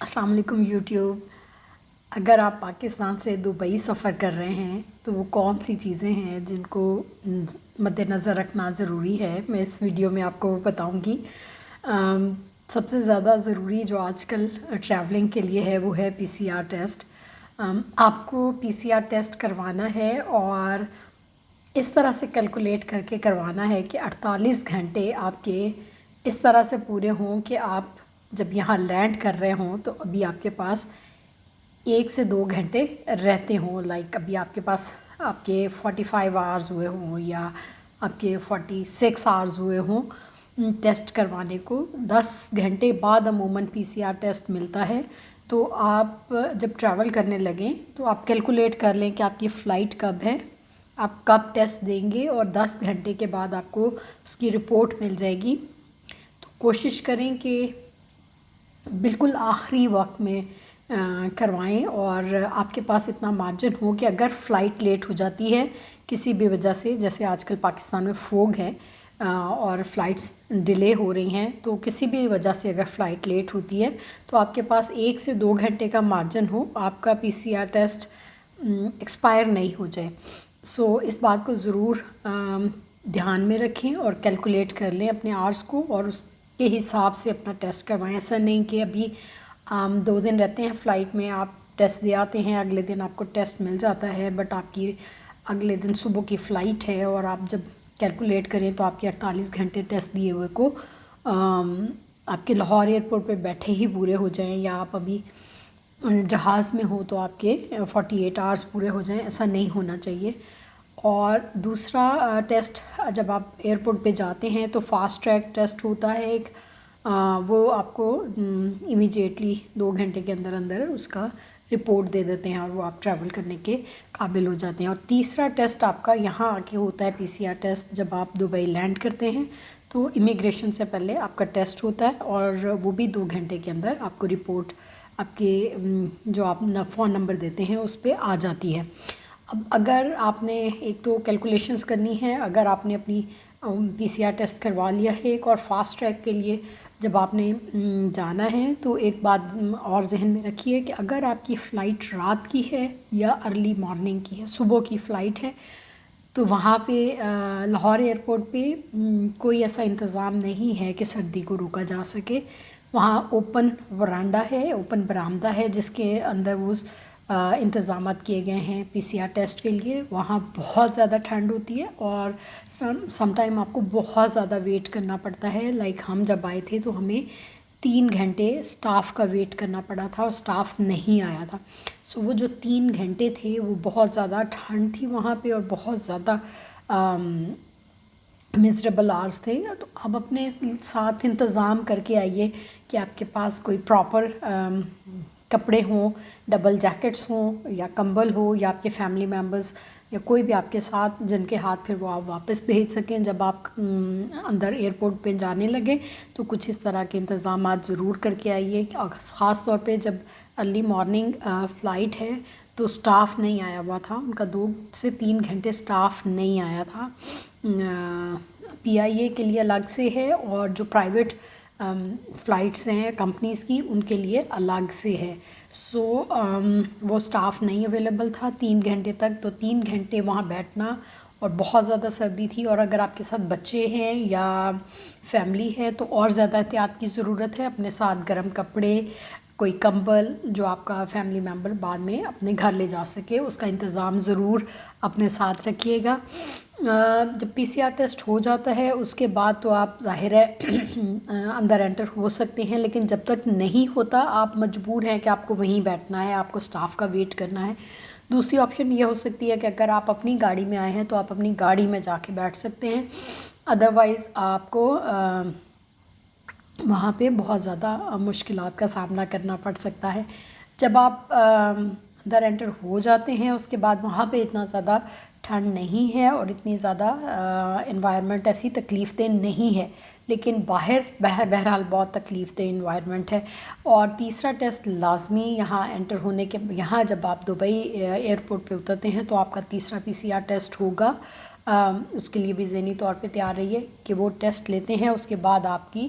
السلام علیکم یوٹیوب. اگر آپ پاکستان سے دبئی سفر کر رہے ہیں تو وہ کون سی چیزیں ہیں جن کو مد نظر رکھنا ضروری ہے، میں اس ویڈیو میں آپ کو بتاؤں گی. سب سے زیادہ ضروری جو آج کل ٹریولنگ کے لیے ہے وہ ہے PCR ٹیسٹ. آپ کو PCR ٹیسٹ کروانا ہے اور اس طرح سے کیلکولیٹ کر کے کروانا ہے کہ 48 گھنٹے آپ کے اس طرح سے پورے ہوں کہ آپ جب یہاں لینڈ کر رہے ہوں تو ابھی آپ کے پاس 1 سے 2 گھنٹے رہتے ہوں. لائک ابھی آپ کے پاس آپ کے 45 آورز ہوئے ہوں یا آپ کے 46 آورز ہوئے ہوں ٹیسٹ کروانے کو. 10 گھنٹے بعد عموماً PCR ٹیسٹ ملتا ہے. تو آپ جب ٹریول کرنے لگیں تو آپ کیلکولیٹ کر لیں کہ آپ کی فلائٹ کب ہے، آپ کب ٹیسٹ دیں گے، اور 10 گھنٹے کے بعد آپ کو اس کی رپورٹ مل جائے گی. تو کوشش کریں کہ بالکل آخری وقت میں کروائیں اور آپ کے پاس اتنا مارجن ہو کہ اگر فلائٹ لیٹ ہو جاتی ہے کسی بھی وجہ سے، جیسے آج کل پاکستان میں فوگ ہے اور فلائٹس ڈیلے ہو رہی ہیں، تو کسی بھی وجہ سے اگر فلائٹ لیٹ ہوتی ہے تو آپ کے پاس 1 سے 2 گھنٹے کا مارجن ہو، آپ کا PCR ٹیسٹ ایکسپائر نہیں ہو جائے. سو اس بات کو ضرور دھیان میں رکھیں اور کیلکولیٹ کر لیں اپنے آورس کو اور اس کے حساب سے اپنا ٹیسٹ کروائیں. ایسا نہیں کہ ابھی 2 دن رہتے ہیں فلائٹ میں، آپ ٹیسٹ دے آتے ہیں، اگلے دن آپ کو ٹیسٹ مل جاتا ہے، بٹ آپ کی اگلے دن صبح کی فلائٹ ہے اور آپ جب کیلکولیٹ کریں تو آپ کے 48 گھنٹے ٹیسٹ دیے ہوئے کو آپ کے لاہور ایئرپورٹ پہ بیٹھے ہی پورے ہو جائیں، یا آپ ابھی جہاز میں ہو تو آپ کے 48 آورز پورے ہو جائیں. ایسا نہیں ہونا چاہیے. اور دوسرا ٹیسٹ جب آپ ایئرپورٹ پہ جاتے ہیں تو فاسٹ ٹریک ٹیسٹ ہوتا ہے ایک، وہ آپ کو امیجیٹلی 2 گھنٹے کے اندر اندر اس کا رپورٹ دے دیتے ہیں اور وہ آپ ٹریول کرنے کے قابل ہو جاتے ہیں. اور تیسرا ٹیسٹ آپ کا یہاں آ کے ہوتا ہے PCR ٹیسٹ. جب آپ دبئی لینڈ کرتے ہیں تو امیگریشن سے پہلے آپ کا ٹیسٹ ہوتا ہے اور وہ بھی 2 گھنٹے کے اندر آپ کو رپورٹ آپ کے جو آپ فون نمبر دیتے ہیں اس پہ آ جاتی ہے. اب اگر آپ نے ایک تو کیلکولیشنز کرنی ہے، اگر آپ نے اپنی PCR ٹیسٹ کروا لیا ہے ایک، اور فاسٹ ٹریک کے لیے جب آپ نے جانا ہے تو ایک بات اور ذہن میں رکھیے کہ اگر آپ کی فلائٹ رات کی ہے یا ارلی مارننگ کی ہے، صبح کی فلائٹ ہے، تو وہاں پہ لاہور ایئرپورٹ پہ کوئی ایسا انتظام نہیں ہے کہ سردی کو روکا جا سکے. وہاں اوپن ورانڈا ہے، اوپن برآمدہ ہے جس کے اندر وہ انتظامات کیے گئے ہیں PCR ٹیسٹ کے لیے. وہاں بہت زیادہ ٹھنڈ ہوتی ہے اور سم ٹائم آپ کو بہت زیادہ ویٹ کرنا پڑتا ہے. لائک ہم جب آئے تھے تو ہمیں 3 گھنٹے سٹاف کا ویٹ کرنا پڑا تھا اور سٹاف نہیں آیا تھا. سو وہ جو 3 گھنٹے تھے وہ بہت زیادہ ٹھنڈ تھی وہاں پہ اور بہت زیادہ میزریبل آورس تھے. تو اب اپنے ساتھ انتظام کر کے آئیے کہ آپ کے پاس کوئی پراپر کپڑے ہوں، ڈبل جیکٹس ہوں یا کمبل ہو، یا آپ کے فیملی ممبرز یا کوئی بھی آپ کے ساتھ جن کے ہاتھ پھر وہ آپ واپس بھیج سکیں جب آپ اندر ایئرپورٹ پہ جانے لگے. تو کچھ اس طرح کے انتظامات ضرور کر کے آئیے. خاص طور پہ جب ارلی مارننگ فلائٹ ہے تو سٹاف نہیں آیا ہوا تھا، ان کا 2 سے 3 گھنٹے سٹاف نہیں آیا تھا. PIA کے لیے الگ سے ہے اور جو پرائیویٹ فلائٹس ہیں کمپنیز کی ان کے لیے الگ سے ہے. سو وہ سٹاف نہیں اویلیبل تھا 3 گھنٹے تک. تو 3 گھنٹے وہاں بیٹھنا، اور بہت زیادہ سردی تھی، اور اگر آپ کے ساتھ بچے ہیں یا فیملی ہے تو اور زیادہ احتیاط کی ضرورت ہے. اپنے ساتھ گرم کپڑے، کوئی کمبل جو آپ کا فیملی ممبر بعد میں اپنے گھر لے جا سکے، اس کا انتظام ضرور اپنے ساتھ رکھیے گا. جب PCR ٹیسٹ ہو جاتا ہے اس کے بعد تو آپ ظاہر ہے اندر انٹر ہو سکتے ہیں، لیکن جب تک نہیں ہوتا آپ مجبور ہیں کہ آپ کو وہیں بیٹھنا ہے، آپ کو سٹاف کا ویٹ کرنا ہے. دوسری آپشن یہ ہو سکتی ہے کہ اگر آپ اپنی گاڑی میں آئے ہیں تو آپ اپنی گاڑی میں جا کے بیٹھ سکتے ہیں. ادروائز آپ کو وہاں پہ بہت زیادہ مشکلات کا سامنا کرنا پڑ سکتا ہے. جب آپ اندر انٹر ہو جاتے ہیں اس کے بعد وہاں پہ اتنا زیادہ ٹھنڈ نہیں ہے اور اتنی زیادہ انوائرمنٹ ایسی تکلیف دہ نہیں ہے، لیکن بہرحال بہت تکلیف دہ انوائرمنٹ ہے. اور تیسرا ٹیسٹ لازمی یہاں انٹر ہونے کے یہاں جب آپ دبئی ایئرپورٹ پہ اترتے ہیں تو آپ کا تیسرا PCR ٹیسٹ ہوگا. اس کے لیے بھی ذہنی طور پہ تیار رہیے کہ وہ ٹیسٹ لیتے ہیں، اس کے بعد آپ کی